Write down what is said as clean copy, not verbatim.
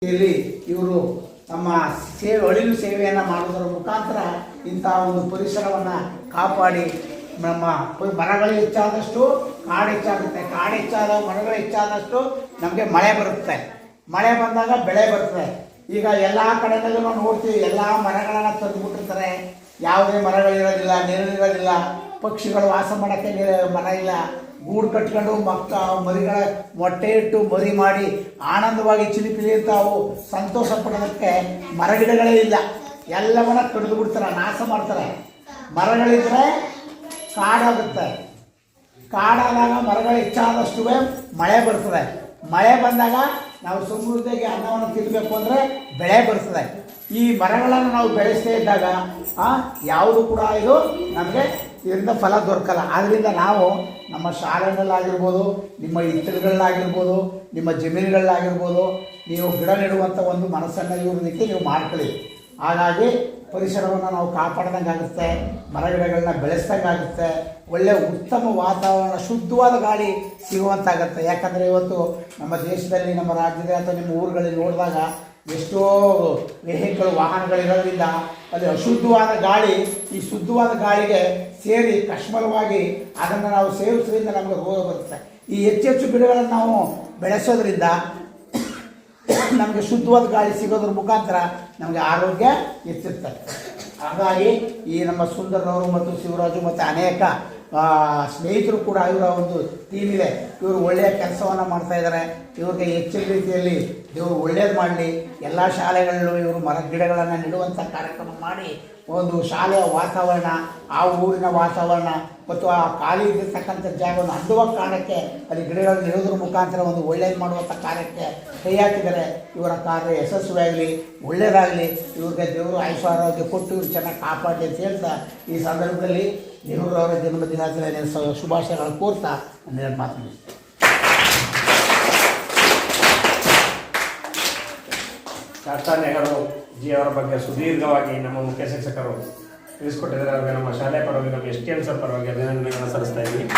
ಇಲ್ಲಿ ಇವರು ನಮ್ಮ ಅಳಿಲು ಸೇವೆಯನ್ನು ಮಾಡುವುದರ ಮುಖಾಂತರ ಇಂತಹ ಒಂದು ಪರಿಸರವನ್ನು ಕಾಪಾಡಿ ನಮ್ಮ ಮರಗಳು ಹೆಚ್ಚಾದಷ್ಟು ಕಾಡು ಹೆಚ್ಚಾಗುತ್ತೆ, ಕಾಡು ಹೆಚ್ಚಾದ ಮರಗಳು ಹೆಚ್ಚಾದಷ್ಟು ನಮಗೆ ಮಳೆ ಬರುತ್ತೆ, ಮಳೆ ಬಂದಾಗ ಬೆಳೆ ಬರ್ತದೆ. ಈಗ ಎಲ್ಲ ಕಡೆಯಲ್ಲೂ ನಾವು ನೋಡ್ತೀವಿ, ಎಲ್ಲ ಮರಗಳನ್ನು ತಂದುಬಿಟ್ಟಿರ್ತಾರೆ, ಯಾವುದೇ ಮರಗಳಿರೋದಿಲ್ಲ, ನೆರಳಿರೋದಿಲ್ಲ, ಪಕ್ಷಿಗಳು ವಾಸ ಮಾಡೋಕ್ಕೆ ಮರ ಇಲ್ಲ, ಗೂಡು ಕಟ್ಕೊಂಡು ಮರಿಗಳ ಮೊಟ್ಟೆ ಇಟ್ಟು ಮರಿ ಮಾಡಿ ಆನಂದವಾಗಿ ಚಿಲಿಪಿಲಿ ತಾವು ಸಂತೋಷ ಪಡೋದಕ್ಕೆ ಮರಗಿಡಗಳೇ ಇಲ್ಲ, ಎಲ್ಲವನ್ನ ಕಡಿದು ಬಿಡ್ತಾರೆ, ನಾಶ ಮಾಡ್ತಾರೆ. ಮರಗಳಿದ್ರೆ ಕಾಡಾಗುತ್ತೆ, ಕಾಡಾದಾಗ ಮರಗಳು ಹೆಚ್ಚಾದಷ್ಟು ಮಳೆ ಬರ್ತದೆ, ಮಳೆ ಬಂದಾಗ ನಾವು ಸಮೃದ್ಧಿಯಾಗಿ ಅನ್ನವನ್ನು ತಿನ್ನಬೇಕು ಅಂದರೆ ಬೆಳೆ ಬರ್ತದೆ. ಈ ಮರಗಳನ್ನು ನಾವು ಬೆಳೆಸದೇ ಇದ್ದಾಗ ಯಾವುದು ಕೂಡ ಇದು ನಮಗೆ ಇದರಿಂದ ಫಲ ದೊರಕಲ್ಲ. ಆದ್ದರಿಂದ ನಾವು ನಮ್ಮ ಶಾಲೆಗಳಾಗಿರ್ಬೋದು, ನಿಮ್ಮ ಹಿತ್ತಲುಗಳಾಗಿರ್ಬೋದು, ನಿಮ್ಮ ಜಮೀನುಗಳಾಗಿರ್ಬೋದು, ನೀವು ಗಿಡ ನೆಡುವಂಥ ಒಂದು ಮನಸ್ಸನ್ನು ಇರೋದಕ್ಕೆ ನೀವು ಮಾಡ್ಕೊಳ್ಳಿ. ಹಾಗಾಗಿ ಪರಿಸರವನ್ನು ನಾವು ಕಾಪಾಡ್ದಂಗೆ ಆಗುತ್ತೆ, ಮರಗಿಡಗಳನ್ನ ಬೆಳೆಸ್ದಂಗಾಗುತ್ತೆ, ಒಳ್ಳೆಯ ಉತ್ತಮ ವಾತಾವರಣ, ಶುದ್ಧವಾದ ಗಾಳಿ ಸಿಗುವಂತಾಗುತ್ತೆ. ಯಾಕಂದರೆ ಇವತ್ತು ನಮ್ಮ ದೇಶದಲ್ಲಿ, ನಮ್ಮ ರಾಜ್ಯದಲ್ಲಿ ಅಥವಾ ನಿಮ್ಮ ಊರುಗಳಲ್ಲಿ ನೋಡಿದಾಗ ಎಷ್ಟೋ ವೆಹಿಕಲ್ ವಾಹನಗಳಿರೋದ್ರಿಂದ ಅಲ್ಲಿ ಅಶುದ್ಧವಾದ ಗಾಳಿ ಈ ಶುದ್ಧವಾದ ಗಾಳಿಗೆ ಸೇರಿ ಕಶ್ಮಲವಾಗಿ ಅದನ್ನು ನಾವು ಸೇವಿಸೋದ್ರಿಂದ ನಮಗೆ ರೋಗ ಬರುತ್ತೆ. ಈ ಹೆಚ್ಚೆಚ್ಚು ಗಿಡಗಳನ್ನು ನಾವು ಬೆಳೆಸೋದ್ರಿಂದ ನಮಗೆ ಶುದ್ಧವಾದ ಗಾಳಿ ಸಿಗೋದ್ರ ಮುಖಾಂತರ ನಮಗೆ ಆರೋಗ್ಯ ಹೆಚ್ಚುತ್ತೆ. ಹಾಗಾಗಿ ಈ ನಮ್ಮ ಸುಂದರನವರು ಮತ್ತು ಶಿವರಾಜು ಮತ್ತು ಅನೇಕ ಸ್ನೇಹಿತರು ಕೂಡ ಇವರ ಒಂದು ಟೀಮ್ ಇದೆ, ಇವರು ಒಳ್ಳೆಯ ಕೆಲಸವನ್ನು ಮಾಡ್ತಾಯಿದ್ದಾರೆ. ಇವ್ರಿಗೆ ಹೆಚ್ಚಿನ ರೀತಿಯಲ್ಲಿ ಇವರು ಒಳ್ಳೇದು ಮಾಡಲಿ. ಎಲ್ಲ ಶಾಲೆಗಳಲ್ಲೂ ಇವರು ಮರ ಗಿಡಗಳನ್ನು ನೆಡುವಂಥ ಕಾರ್ಯಕ್ರಮ ಮಾಡಿ ಒಂದು ಶಾಲೆಯ ವಾತಾವರಣ, ಆ ಊರಿನ ವಾತಾವರಣ ಮತ್ತು ಆ ಖಾಲಿ ಇದ್ದಿರ್ತಕ್ಕಂಥ ಜಾಗವನ್ನು ಅಂದವಾಗಿ ಕಾರಣಕ್ಕೆ ಅಲ್ಲಿ ಗಿಡಗಳನ್ನು ನೆಡೋದ್ರ ಮುಖಾಂತರ ಒಂದು ಒಳ್ಳೇದು ಮಾಡುವಂಥ ಕಾರ್ಯಕ್ಕೆ ಕೈ ಹಾಕಿದ್ದಾರೆ. ಇವರ ಕಾರ್ಯ ಯಶಸ್ವಿಯಾಗಲಿ, ಒಳ್ಳೆಯದಾಗಲಿ, ಇವ್ರಿಗೆ ದೇವರು ಆಯುಷ್ಯ ಆರೋಗ್ಯ ಕೊಟ್ಟು ಇವ್ರು ಚೆನ್ನಾಗಿ ಕಾಪಾಡಲಿ ಅಂತ ಹೇಳ್ತಾ ಈ ಸಂದರ್ಭದಲ್ಲಿ ನೆಹರೂರವರ ಜನ್ಮದಿನಾಚರಣೆ ಶುಭಾಶಯಗಳನ್ನು ಕೋರ್ತಾ ನಾನು ಮಾತನಾಡಿ ಶಾಸ್ತ್ರಾ ನೆಹರು ಜಿ ಅವರ ಬಗ್ಗೆ ಸುದೀರ್ಘವಾಗಿ ನಮ್ಮ ಮುಖ್ಯ ಶಿಕ್ಷಕರು ತಿಳಿಸ್ಕೊಟ್ಟಿದ್ದಾರೆ. ಅವರಿಗೆ ನಮ್ಮ ಶಾಲೆ ಪರವಾಗಿ, ನಮ್ಮ STM ಸರ್ ಪರವಾಗಿ ಅಭಿನಂದನೆಗಳನ್ನು ಸಲ್ಲಿಸ್ತಾ ಇದ್ದೀವಿ.